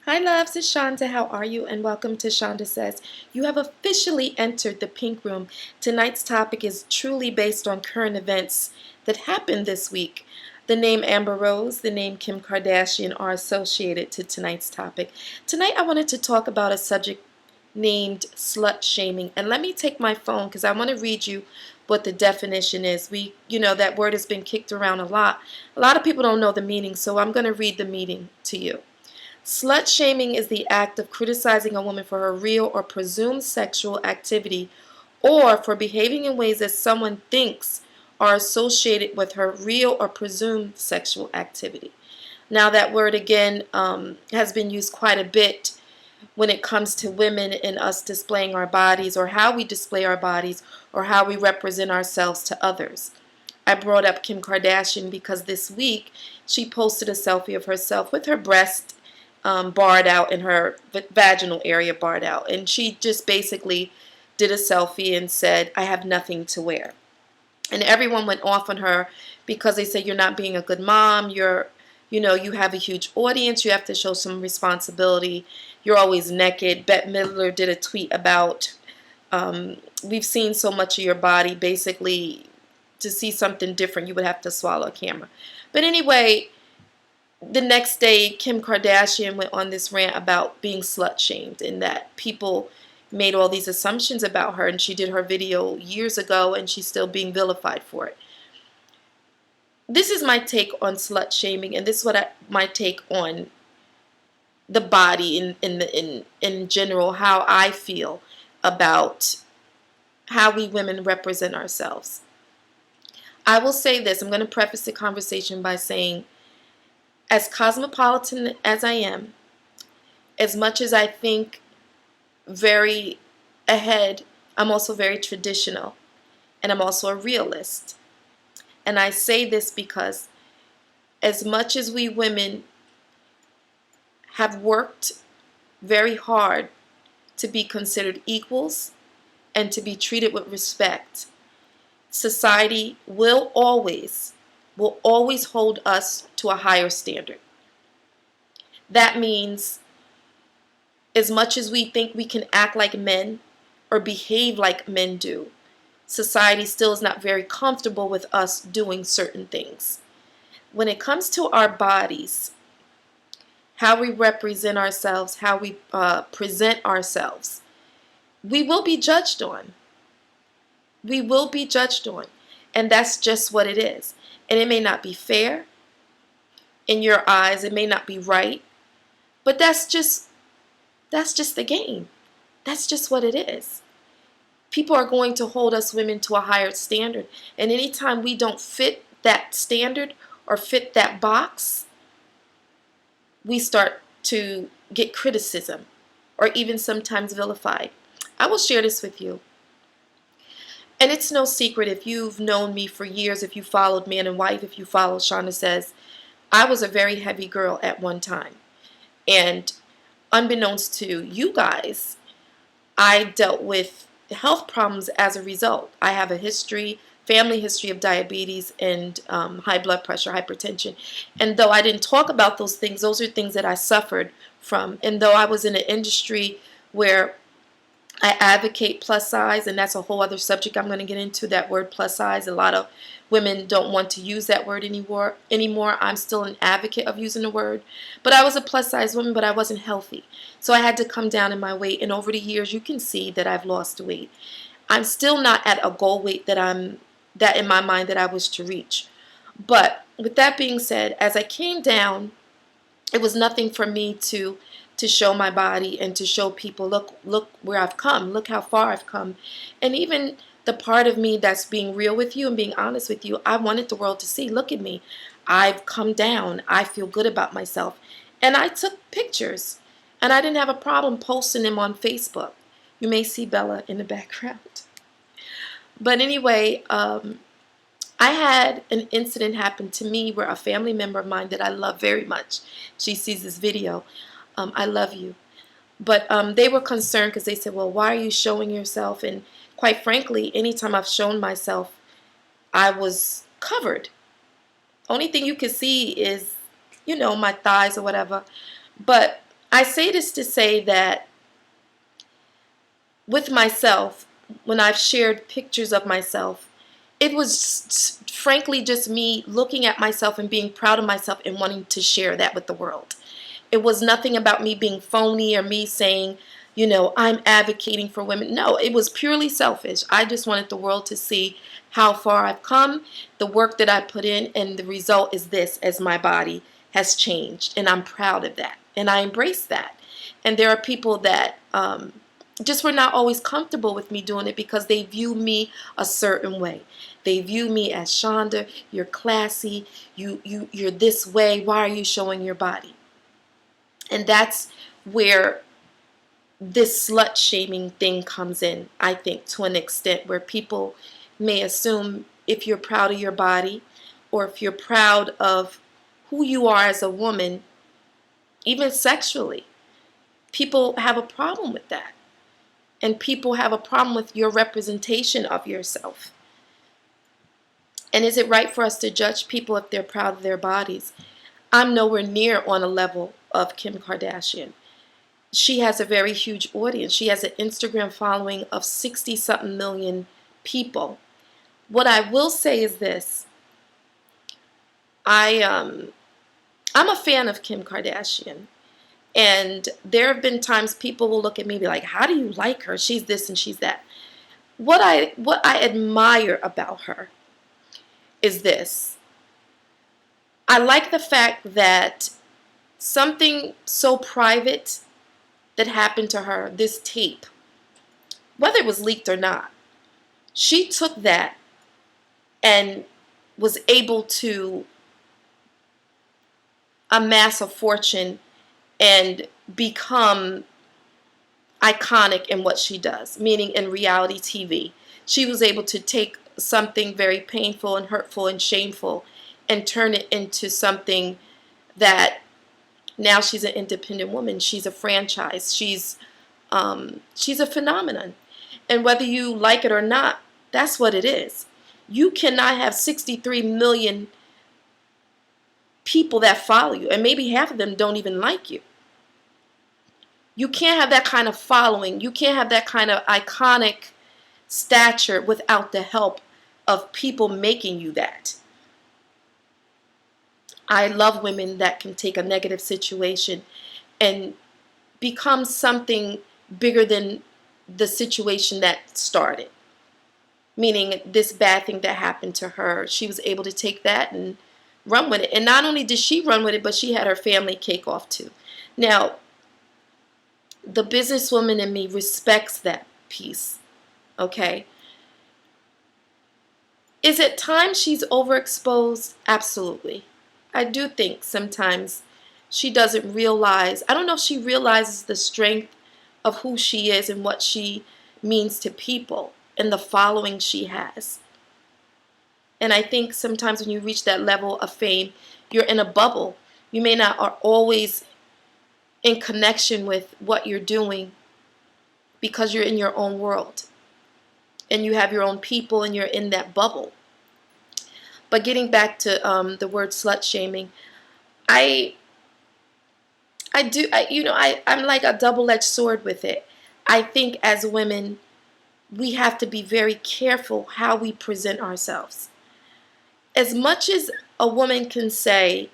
Hi loves, it's Shanda. How are you? And welcome to Shanda Says. You have officially entered the pink room. Tonight's topic is truly based on current events that happened this week. The name Amber Rose, the name Kim Kardashian are associated to tonight's topic. Tonight I wanted to talk about a subject named slut shaming. And let me take my phone because I want to read you what the definition is. That word has been kicked around a lot. A lot of people don't know the meaning, so I'm going to read the meaning to you. Slut shaming is the act of criticizing a woman for her real or presumed sexual activity or for behaving in ways that someone thinks are associated with her real or presumed sexual activity. Now that word again has been used quite a bit when it comes to women and us displaying our bodies or how we display our bodies or how we represent ourselves to others. I brought up Kim Kardashian because this week she posted a selfie of herself with her breast barred out and her vaginal area barred out. And she just basically did a selfie and said, I have nothing to wear. And everyone went off on her because they said, you're not being a good mom. You have a huge audience. You have to show some responsibility. You're always naked. Bette Midler did a tweet about, we've seen so much of your body. Basically, to see something different, you would have to swallow a camera. But anyway, the next day, Kim Kardashian went on this rant about being slut shamed and that people made all these assumptions about her, and she did her video years ago and she's still being vilified for it. This is my take on slut shaming, and this is my take on the body in general, how I feel about how we women represent ourselves. I will say this, I'm going to preface the conversation by saying, as cosmopolitan as I am, as much as I think very ahead, I'm also very traditional, and I'm also a realist. And I say this because as much as we women have worked very hard to be considered equals and to be treated with respect, society will always hold us to a higher standard. That means as much as we think we can act like men or behave like men do, society still is not very comfortable with us doing certain things. When it comes to our bodies, how we represent ourselves, how we present ourselves, we will be judged on. We will be judged on. And that's just what it is. And it may not be fair in your eyes. It may not be right. But that's just the game. That's just what it is. People are going to hold us women to a higher standard. And anytime we don't fit that standard or fit that box, we start to get criticism or even sometimes vilified. I will share this with you. And it's no secret, if you've known me for years, if you followed Man and Wife, if you follow Shanda Says, I was a very heavy girl at one time. And unbeknownst to you guys, I dealt with health problems as a result. I have a family history of diabetes and high blood pressure, hypertension. And though I didn't talk about those things, those are things that I suffered from. And though I was in an industry where I advocate plus size, and that's a whole other subject I'm going to get into, that word plus size. A lot of women don't want to use that word anymore. I'm still an advocate of using the word. But I was a plus size woman, but I wasn't healthy. So I had to come down in my weight, and over the years you can see that I've lost weight. I'm still not at a goal weight that in my mind that I was to reach. But with that being said, as I came down, it was nothing for me to show my body and to show people, look where I've come, look how far I've come. And even the part of me that's being real with you and being honest with you, I wanted the world to see, look at me. I've come down. I feel good about myself. And I took pictures, and I didn't have a problem posting them on Facebook. You may see Bella in the background. But anyway, I had an incident happen to me where a family member of mine that I love very much, she sees this video, I love you. But they were concerned because they said, well, why are you showing yourself? And quite frankly, anytime I've shown myself, I was covered. Only thing you can see is, my thighs or whatever. But I say this to say that with myself, when I've shared pictures of myself, it was frankly just me looking at myself and being proud of myself and wanting to share that with the world. It was nothing about me being phony or me saying, I'm advocating for women. No, it was purely selfish. I just wanted the world to see how far I've come, the work that I put in, and the result is this, as my body has changed. And I'm proud of that. And I embrace that. And there are people that just were not always comfortable with me doing it because they view me a certain way. They view me as, Shanda, you're classy, you're this way, why are you showing your body? And that's where this slut shaming thing comes in, I think, to an extent where people may assume if you're proud of your body or if you're proud of who you are as a woman, even sexually, people have a problem with that. And people have a problem with your representation of yourself. And is it right for us to judge people if they're proud of their bodies? I'm nowhere near on a level of Kim Kardashian. She has a very huge audience. She has an Instagram following of 60-something million people. What I will say is this. I'm a fan of Kim Kardashian. And there have been times people will look at me and be like, how do you like her? She's this and she's that. What I admire about her is this. I like the fact that something so private that happened to her, this tape, whether it was leaked or not, she took that and was able to amass a fortune and become iconic in what she does, meaning in reality TV. She was able to take something very painful and hurtful and shameful and turn it into something that now she's an independent woman. She's a franchise. She's a phenomenon. And whether you like it or not, that's what it is. You cannot have 63 million people that follow you, and maybe half of them don't even like you. You can't have that kind of following. You can't have that kind of iconic stature without the help of people making you that. I love women that can take a negative situation and become something bigger than the situation that started. Meaning this bad thing that happened to her, she was able to take that and run with it. And not only did she run with it, but she had her family cake off too. Now, the businesswoman in me respects that piece, okay? Is it time she's overexposed? Absolutely. I do think sometimes she doesn't realize, I don't know if she realizes the strength of who she is and what she means to people and the following she has. And I think sometimes when you reach that level of fame, you're in a bubble. You may not are always in connection with what you're doing because you're in your own world and you have your own people and you're in that bubble. But getting back to the word slut shaming, I'm like a double-edged sword with it. I think as women, we have to be very careful how we present ourselves. As much as a woman can say,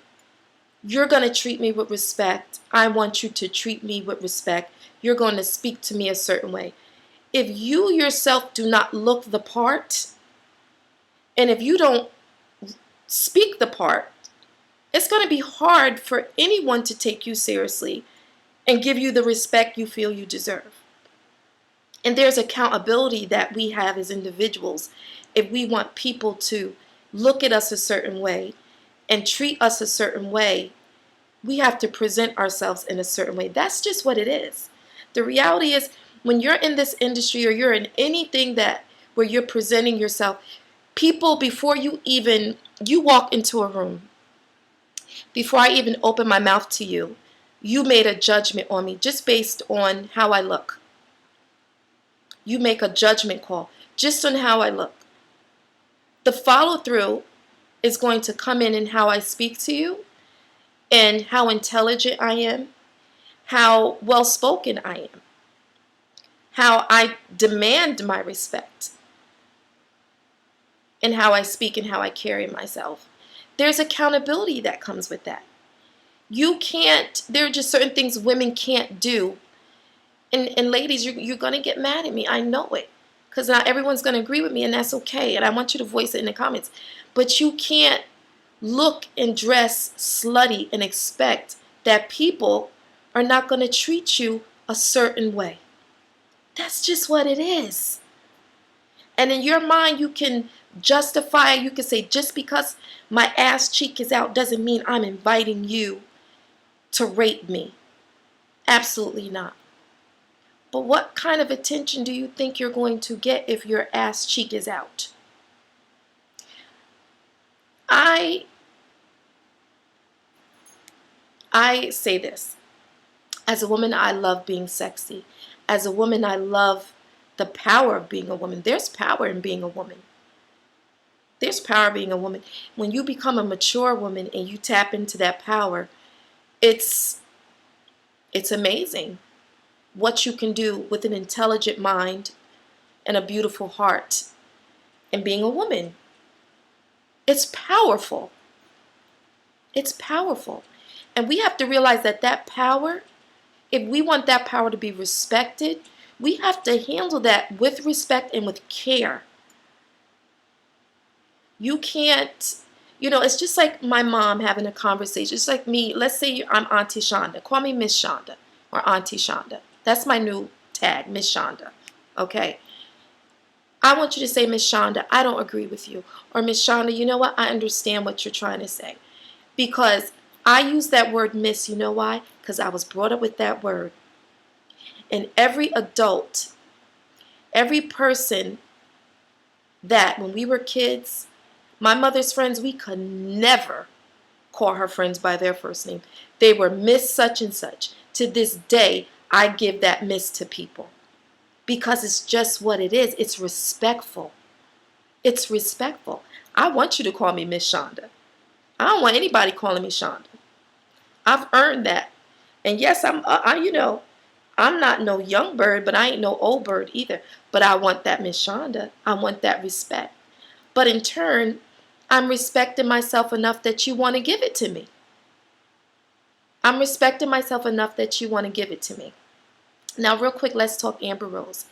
you're going to treat me with respect, I want you to treat me with respect, you're going to speak to me a certain way. If you yourself do not look the part, and if you don't speak the part, it's going to be hard for anyone to take you seriously and give you the respect you feel you deserve. And there's accountability that we have as individuals if we want people to look at us a certain way and treat us a certain way. We have to present ourselves in a certain way. That's just what it is. The reality is when you're in this industry or you're in anything where you're presenting yourself, people, before you walk into a room, before I even open my mouth to you, you made a judgment on me just based on how I look. You make a judgment call just on how I look. The follow through is going to come in how I speak to you and how intelligent I am, how well spoken I am, how I demand my respect, and how I speak and how I carry myself. There's accountability that comes with that. You can't, there are just certain things women can't do. And ladies, you're going to get mad at me. I know it. Because not everyone's going to agree with me, and that's okay. And I want you to voice it in the comments. But you can't look and dress slutty and expect that people are not going to treat you a certain way. That's just what it is. And in your mind, you can justify, you can say, just because my ass cheek is out doesn't mean I'm inviting you to rape me. Absolutely not. But what kind of attention do you think you're going to get if your ass cheek is out? I say this. As a woman, I love being sexy. As a woman, I love the power of being a woman. There's power in being a woman. There's power being a woman. When you become a mature woman and you tap into that power, it's amazing what you can do with an intelligent mind and a beautiful heart and being a woman. It's powerful. It's powerful. And we have to realize that that power, if we want that power to be respected, we have to handle that with respect and with care. You can't, it's just like my mom having a conversation. It's like me, let's say I'm Auntie Shanda. Call me Miss Shanda or Auntie Shanda. That's my new tag, Miss Shanda. Okay? I want you to say, Miss Shanda, I don't agree with you. Or Miss Shanda, you know what? I understand what you're trying to say. Because I use that word miss, you know why? Because I was brought up with that word. And every adult, every person that when we were kids, my mother's friends, we could never call her friends by their first name. They were Miss such and such. To this day, I give that miss to people. Because it's just what it is. It's respectful. It's respectful. I want you to call me Miss Shanda. I don't want anybody calling me Shanda. I've earned that. And yes, I'm not no young bird, but I ain't no old bird either. But I want that Miss Shanda. I want that respect. But in turn, I'm respecting myself enough that you want to give it to me. I'm respecting myself enough that you want to give it to me. Now, real quick, let's talk Amber Rose.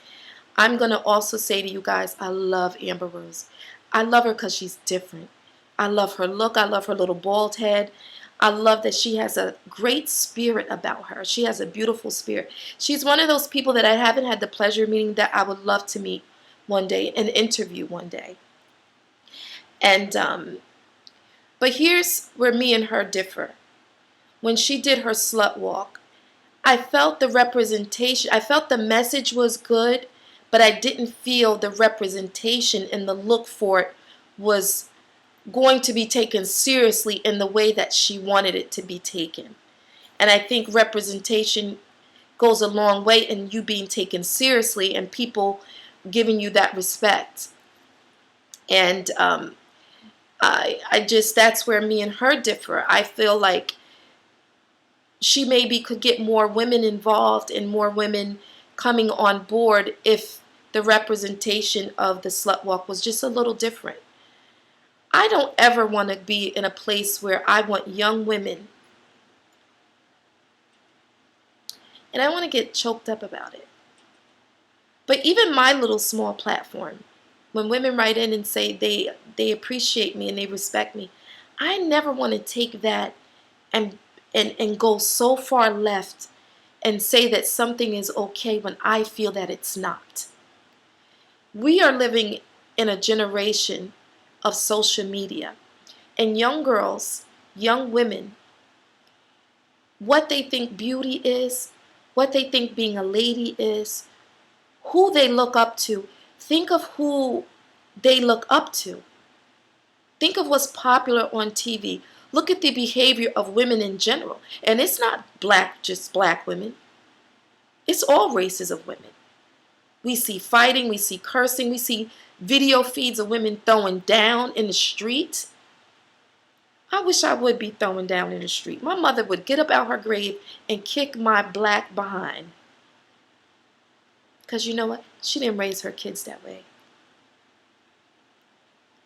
I'm going to also say to you guys, I love Amber Rose. I love her because she's different. I love her look. I love her little bald head. I love that she has a great spirit about her. She has a beautiful spirit. She's one of those people that I haven't had the pleasure of meeting that I would love to meet one day and interview one day. And but here's where me and her differ. When she did her slut walk, I felt the representation. I felt the message was good, but I didn't feel the representation and the look for it was going to be taken seriously in the way that she wanted it to be taken. And I think representation goes a long way in you being taken seriously and people giving you that respect. And that's where me and her differ. I feel like she maybe could get more women involved and more women coming on board if the representation of the slut walk was just a little different. I don't ever want to be in a place where I want young women, and I want to get choked up about it. But even my little small platform, when women write in and say they appreciate me and they respect me, I never want to take that and go so far left and say that something is okay when I feel that it's not. We are living in a generation of social media. And young girls, young women, what they think beauty is, what they think being a lady is, who they look up to. Think of who they look up to. Think of what's popular on TV. Look at the behavior of women in general. And it's not just black women. It's all races of women. We see fighting, we see cursing, we see video feeds of women throwing down in the street. I wish I would be thrown down in the street. My mother would get up out her grave and kick my black behind. Because you know what? She didn't raise her kids that way.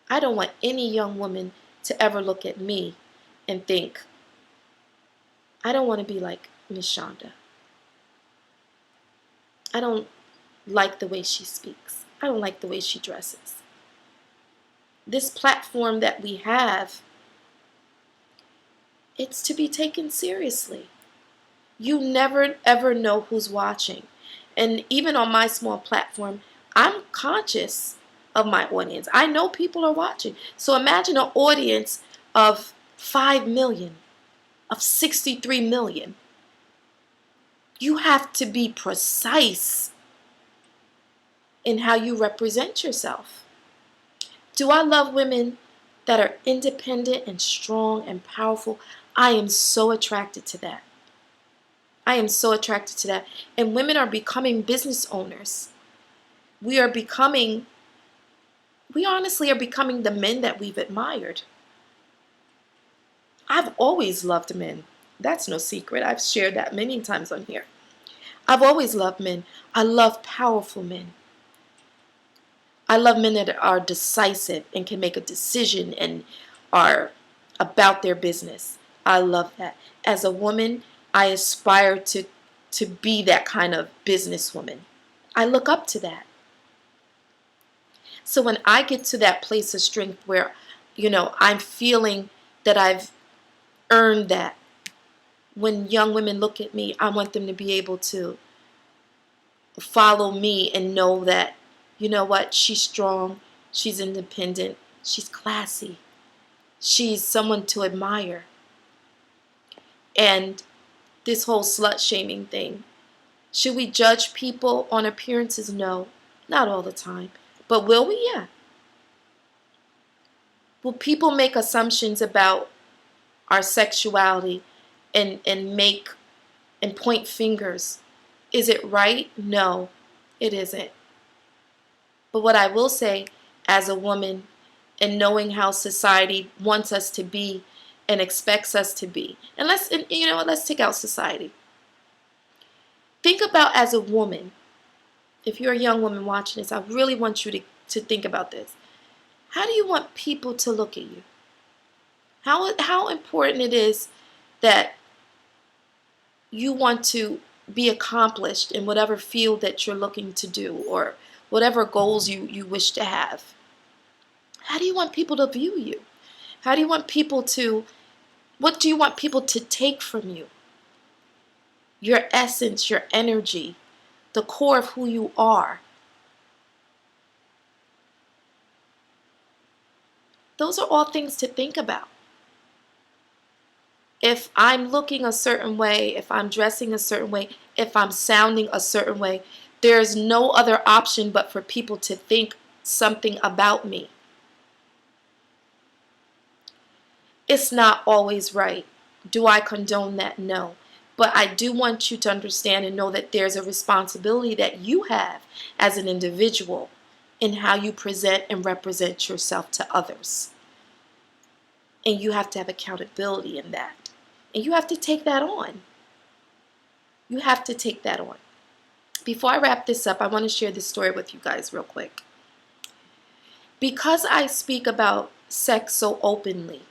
I don't want any young woman to ever look at me and think, I don't want to be like Miss Shanda. I don't like the way she speaks. I don't like the way she dresses. This platform that we have, it's to be taken seriously. You never ever know who's watching. And even on my small platform, I'm conscious of my audience. I know people are watching. So imagine an audience of 5 million, of 63 million. You have to be precise in how you represent yourself. Do I love women that are independent and strong and powerful? I am so attracted to that. I am so attracted to that. And women are becoming business owners. We honestly are becoming the men that we've admired. I've always loved men. That's no secret. I've shared that many times on here. I've always loved men. I love powerful men. I love men that are decisive and can make a decision and are about their business. I love that. As a woman, I aspire to be that kind of businesswoman. I look up to that. So when I get to that place of strength where, I'm feeling that I've earned that, when young women look at me, I want them to be able to follow me and know that, you know what, she's strong, she's independent, she's classy, she's someone to admire. And this whole slut shaming thing, should we judge people on appearances? No, not all the time. But will we? Yeah. Will people make assumptions about our sexuality and point fingers? Is it right? No, it isn't. But what I will say as a woman, and knowing how society wants us to be and expects us to be, and let's take out society. Think about, as a woman, if you're a young woman watching this, I really want you to think about this. How do you want people to look at you? How important it is that you want to be accomplished in whatever field that you're looking to do, or whatever goals you wish to have. How do you want people to view you? What do you want people to take from you? Your essence, your energy, the core of who you are. Those are all things to think about. If I'm looking a certain way, if I'm dressing a certain way, if I'm sounding a certain way, there's no other option but for people to think something about me. It's not always right. Do I condone that? No. But I do want you to understand and know that there's a responsibility that you have as an individual in how you present and represent yourself to others. And you have to have accountability in that. And you have to take that on. You have to take that on. Before I wrap this up, I want to share this story with you guys real quick. Because I speak about sex so openly,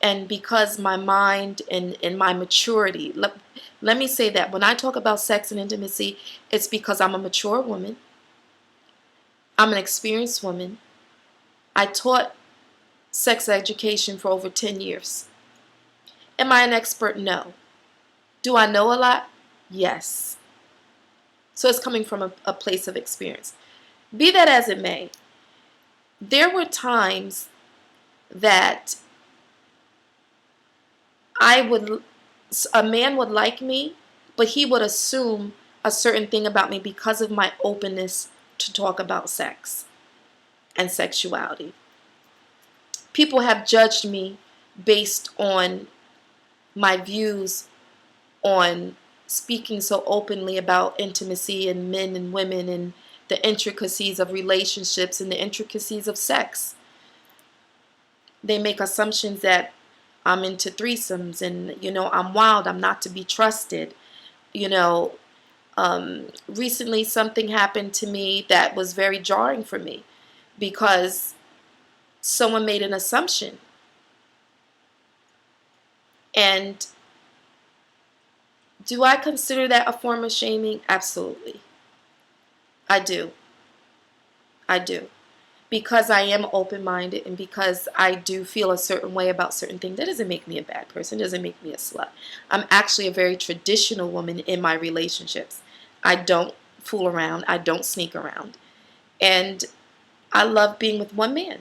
and because my mind and my maturity, let me say that when I talk about sex and intimacy, it's because I'm a mature woman. I'm an experienced woman. I taught sex education for over 10 years. Am I an expert? No. Do I know a lot? Yes. So it's coming from a place of experience. Be that as it may, there were times that a man would like me, but he would assume a certain thing about me because of my openness to talk about sex and sexuality. People have judged me based on my views on speaking so openly about intimacy and men and women and the intricacies of relationships and the intricacies of sex. They make assumptions that I'm into threesomes, and I'm wild. I'm not to be trusted. You know, recently something happened to me that was very jarring for me because someone made an assumption. And do I consider that a form of shaming? Absolutely. I do. I do. Because I am open-minded and because I do feel a certain way about certain things, that doesn't make me a bad person. It doesn't make me a slut. I'm actually a very traditional woman in my relationships. I don't fool around. I don't sneak around. And I love being with one man.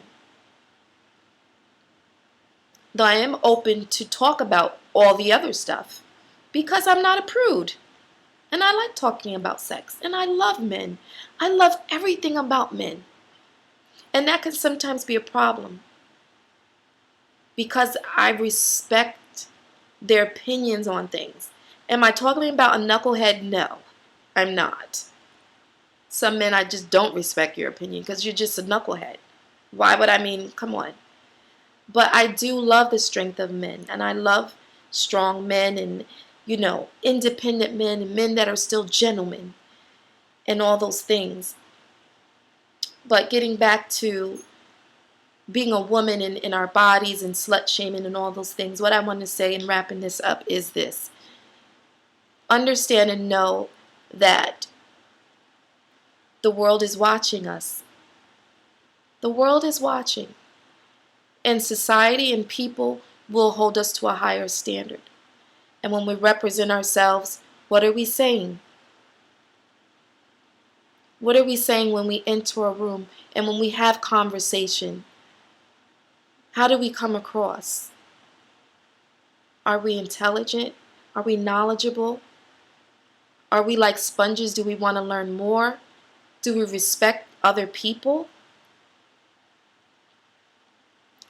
Though I am open to talk about all the other stuff because I'm not a prude. And I like talking about sex. And I love men. I love everything about men. And that can sometimes be a problem because I respect their opinions on things. Am I talking about a knucklehead? No, I'm not. Some men, I just don't respect your opinion because you're just a knucklehead. Why would come on. But I do love the strength of men, and I love strong men and, independent men and men that are still gentlemen and all those things. But getting back to being a woman in our bodies and slut shaming and all those things, what I want to say in wrapping this up is this. Understand and know that the world is watching us. The world is watching. And society and people will hold us to a higher standard. And when we represent ourselves, what are we saying? What are we saying when we enter a room and when we have conversation? How do we come across? Are we intelligent? Are we knowledgeable? Are we like sponges? Do we want to learn more? Do we respect other people?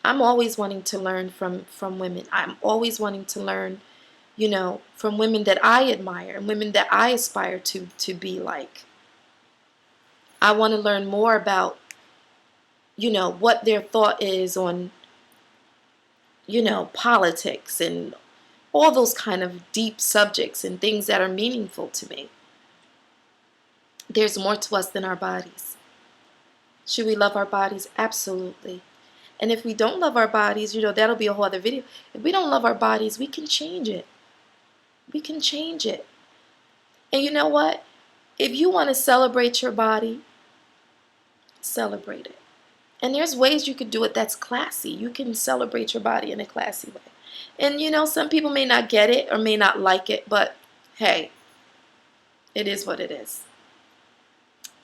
I'm always wanting to learn from women. I'm always wanting to learn, from women that I admire and women that I aspire to be like. I want to learn more about, what their thought is on, politics and all those kind of deep subjects and things that are meaningful to me. There's more to us than our bodies. Should we love our bodies? Absolutely. And if we don't love our bodies, that'll be a whole other video. If we don't love our bodies, we can change it. We can change it. And you know what? If you want to celebrate your body, celebrate it. And there's ways you could do it that's classy. You can celebrate your body in a classy way. And some people may not get it or may not like it, but hey, it is what it is.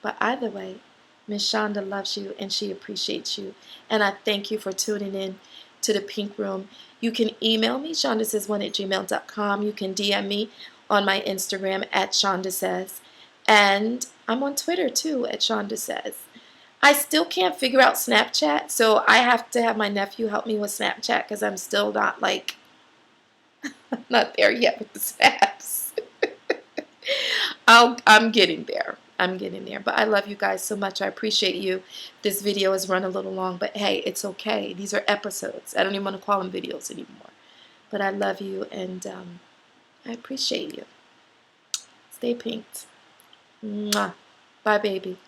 But either way, Miss Shanda loves you and she appreciates you. And I thank you for tuning in to the Pink Room. You can email me, shandasays1@gmail.com. You can DM me on my Instagram at shandasays. And I'm on Twitter too at shandasays. I still can't figure out Snapchat, so I have to have my nephew help me with Snapchat because I'm still not not there yet with the snaps. I'm getting there. I'm getting there. But I love you guys so much. I appreciate you. This video has run a little long, but hey, it's okay. These are episodes. I don't even want to call them videos anymore. But I love you and I appreciate you. Stay pinked. Mwah. Bye, baby.